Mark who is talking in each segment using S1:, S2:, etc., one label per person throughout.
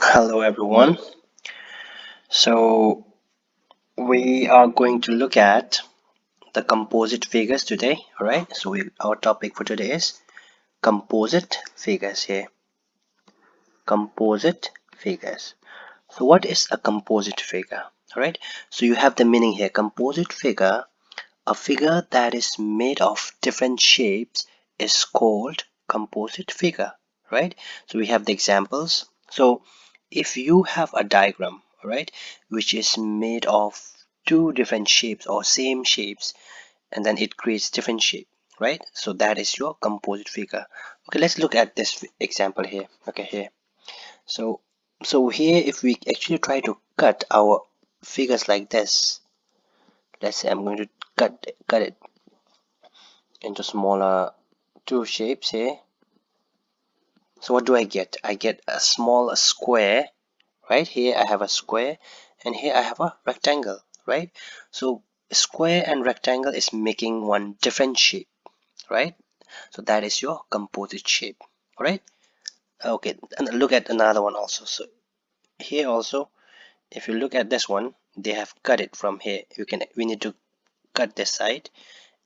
S1: Hello everyone. So we are going to look at the composite figures today. Alright, so our topic for today is composite figures here. Composite figures. So what is a composite figure? Alright, so you have the meaning here. Composite figure, a figure that is made of different shapes is called composite figure. Right, so we have the examples. So if you have a diagram, right, which is made of two different shapes or same shapes, and then it creates different shape, right? So that is your composite figure. Okay, let's look at this example here. Okay, here. So here, if we actually try to cut our figures like this, let's say I'm going to cut it into smaller two shapes here. So what do I get? I get a small square. Right here I have a square, and here I have a rectangle, right? So square and rectangle is making one different shape, right? So that is your composite shape. All right, okay, and look at another one also. So here also, if you look at this one, they have cut it from here. We need to cut this side.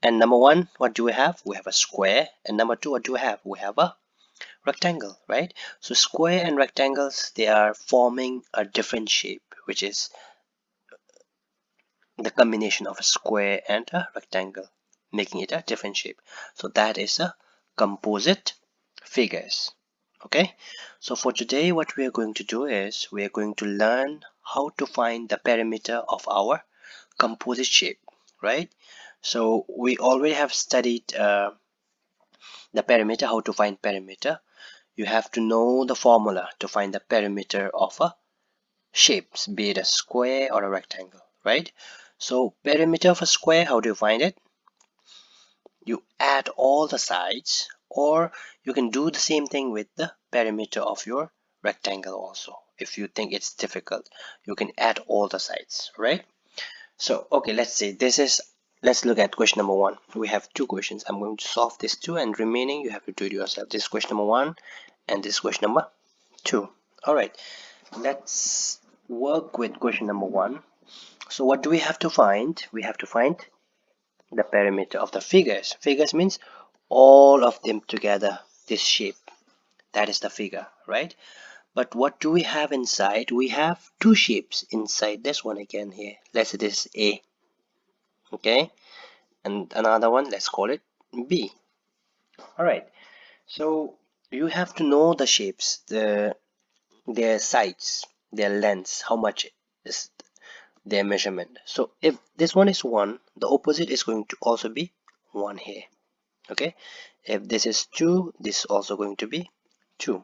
S1: And number one, what do we have? We have a square. And number two, what do we have? We have a rectangle, right? So square and rectangles, they are forming a different shape, which is the combination of a square and a rectangle, making it a different shape. So that is a composite figures. Okay, so for today what we are going to do is we are going to learn how to find the perimeter of our composite shape, right? So we already have studied the perimeter, how to find perimeter. You have to know the formula to find the perimeter of a shape, be it a square or a rectangle, right? So perimeter of a square, how do you find it? You add all the sides, or you can do the same thing with the perimeter of your rectangle also. If you think it's difficult, you can add all the sides, right? So okay, let's look at question number one. We have two questions. I'm going to solve this two, and remaining you have to do it yourself. This is question number one, and this is question number two. All right, let's work with question number one. So what do we have to find? We have to find the perimeter of the figures. Figures means all of them together, this shape. That is the figure, right? But what do we have inside? We have two shapes inside this one again here. Let's say this is A. Okay, and another one, let's call it B. All right, so you have to know the shapes, their sides, their lengths, how much is their measurement. So if this one is 1, the opposite is going to also be 1 here. Okay, if this is 2, this is also going to be 2.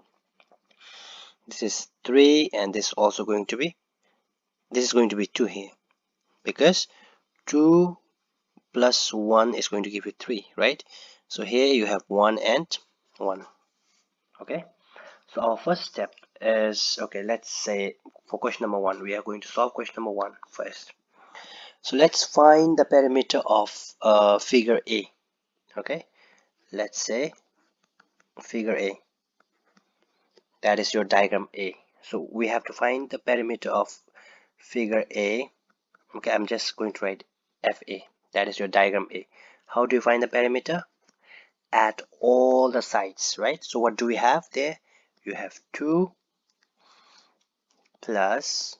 S1: This is 3, and this is also going to be 2 here, because 2 plus 1 is going to give you 3, right? So here you have 1 and 1. Okay, so our first step is, okay, let's say for question number one, we are going to solve question number one first. So let's find the perimeter of figure A. Okay, let's say figure A, that is your diagram A. So we have to find the perimeter of figure A. Okay, I'm just going to write FA, that is your diagram A. How do you find the perimeter? Add all the sides, right? So what do we have there? You have 2 plus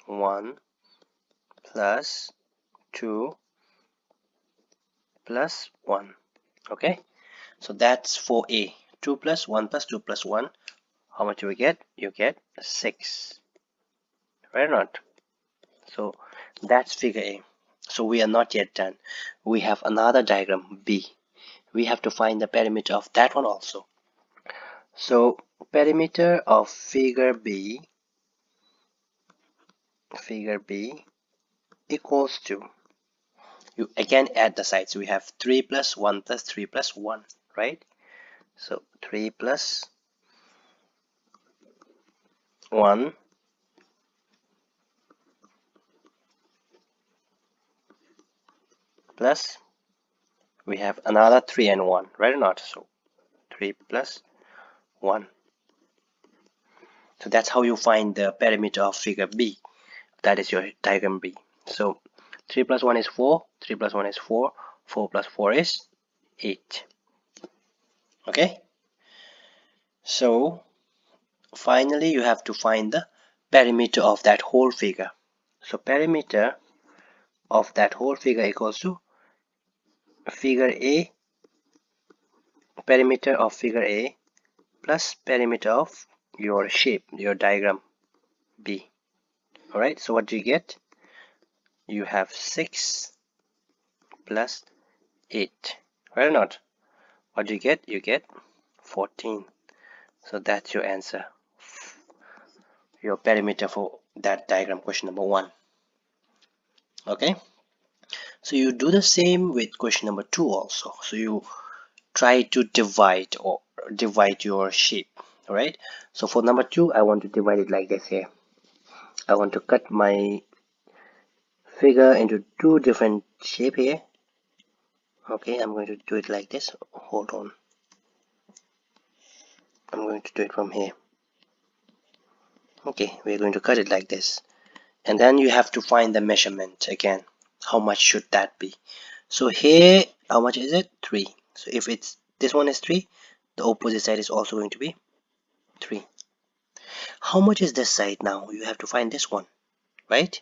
S1: 1 plus 2 plus 1. Okay, so that's for A. 2 plus 1 plus 2 plus 1. How much do we get? You get 6, right or not? So that's figure A. So we are not yet done. We have another diagram B. We have to find the perimeter of that one also. So perimeter of figure B equals to, you again add the sides. We have 3 plus 1 plus 3 plus 1, right? So 3 plus 1 plus, we have another 3 and 1, right or not? So 3 plus 1. So that's how you find the perimeter of figure B. That is your diagram B. So 3 plus 1 is 4, 3 plus 1 is 4, 4 plus 4 is 8. Okay? So finally you have to find the perimeter of that whole figure. So perimeter of that whole figure equals to figure A, perimeter of figure A plus perimeter of your shape, your diagram B. Alright, so what do you get? You have 6 plus 8. Right or not? What do you get? You get 14. So that's your answer, your perimeter for that diagram, question number 1. Okay, so you do the same with question number 2 also. So you try to divide your shape. Alright, so for number 2 I want to divide it like this here. I want to cut my figure into 2 different shape here. Okay, I'm going to do it like this. Hold on, I'm going to do it from here. Okay, we're going to cut it like this, and then you have to find the measurement again. How much should that be? So here, how much is it? 3. So if it's this one is 3, the opposite side is also going to be 3. How much is this side now? You have to find this one, right?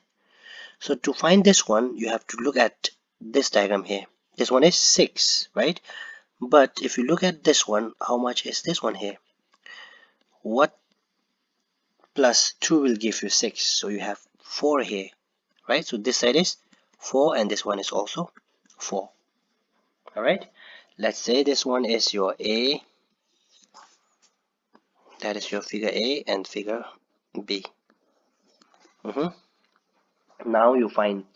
S1: So to find this one, you have to look at this diagram here. This one is 6, right? But if you look at this one, how much is this one here? What plus 2 will give you 6? So you have 4 here, right? So this side is 4 and this one is also 4. Alright, let's say this one is your A, that is your figure A and figure B. Now you find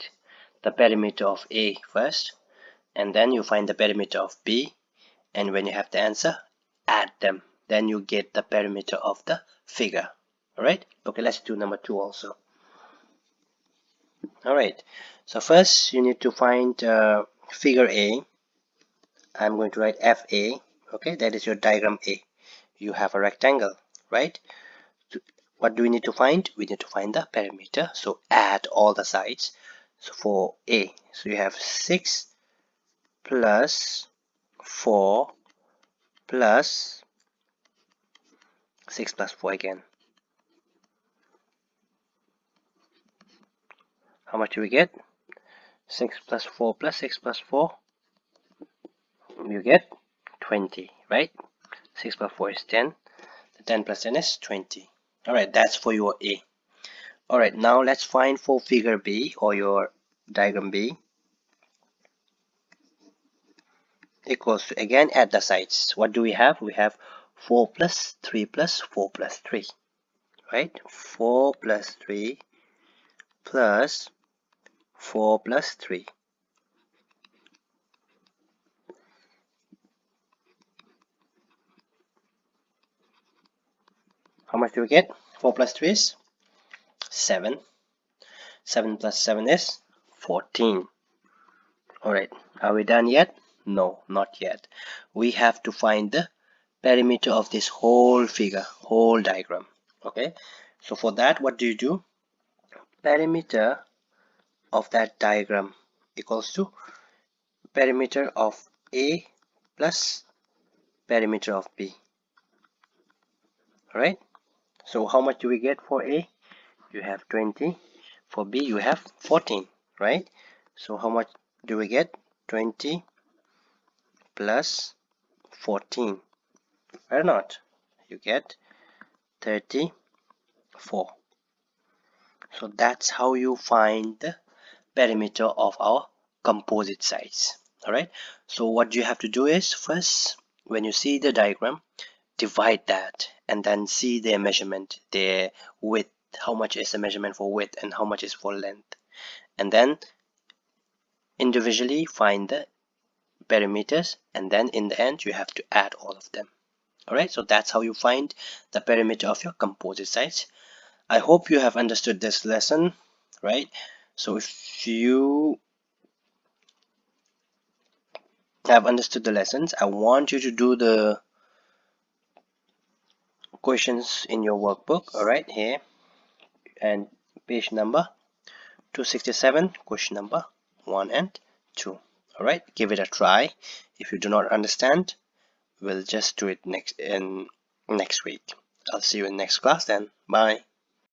S1: the perimeter of A first, and then you find the perimeter of B, and when you have the answer, add them, then you get the perimeter of the figure. Alright, okay, let's do number 2 also. Alright, so first you need to find figure A. I'm going to write FA. Okay, that is your diagram A. You have a rectangle, right? What do we need to find? We need to find the perimeter. So add all the sides. So for A, so you have 6 plus 4 plus 6 plus 4 again. How much do we get? 6 plus 4 plus 6 plus 4. You get 20, right? 6 plus 4 is 10. The 10 plus 10 is 20. Alright, that's for your A. Alright, now let's find for figure B or your diagram B. Equals to, again, add the sides. What do we have? We have 4 plus 3 plus 4 plus 3. Right? 4 plus 3 plus 4 plus 3. How much do we get? 4 plus 3 is 7. 7 plus 7 is 14. Alright, are we done yet? No, not yet. We have to find the perimeter of this whole figure, whole diagram. Okay, so for that, what do you do? Perimeter of that diagram equals to perimeter of A plus perimeter of B. Alright, so how much do we get for A? You have 20. For B, you have 14, right? So how much do we get? 20 plus 14. Right or not? You get 34. So that's how you find the perimeter of our composite sides. Alright, so what you have to do is, first, when you see the diagram, divide that and then see their measurement, their width, how much is the measurement for width and how much is for length, and then individually find the perimeters, and then in the end you have to add all of them. Alright, so that's how you find the perimeter of your composite sides. I hope you have understood this lesson, right? So if you have understood the lessons, I want you to do the questions in your workbook, alright, here, and page number 267, question number 1 and 2. Alright, give it a try. If you do not understand, we'll just do it next week. I'll see you in next class then. Bye.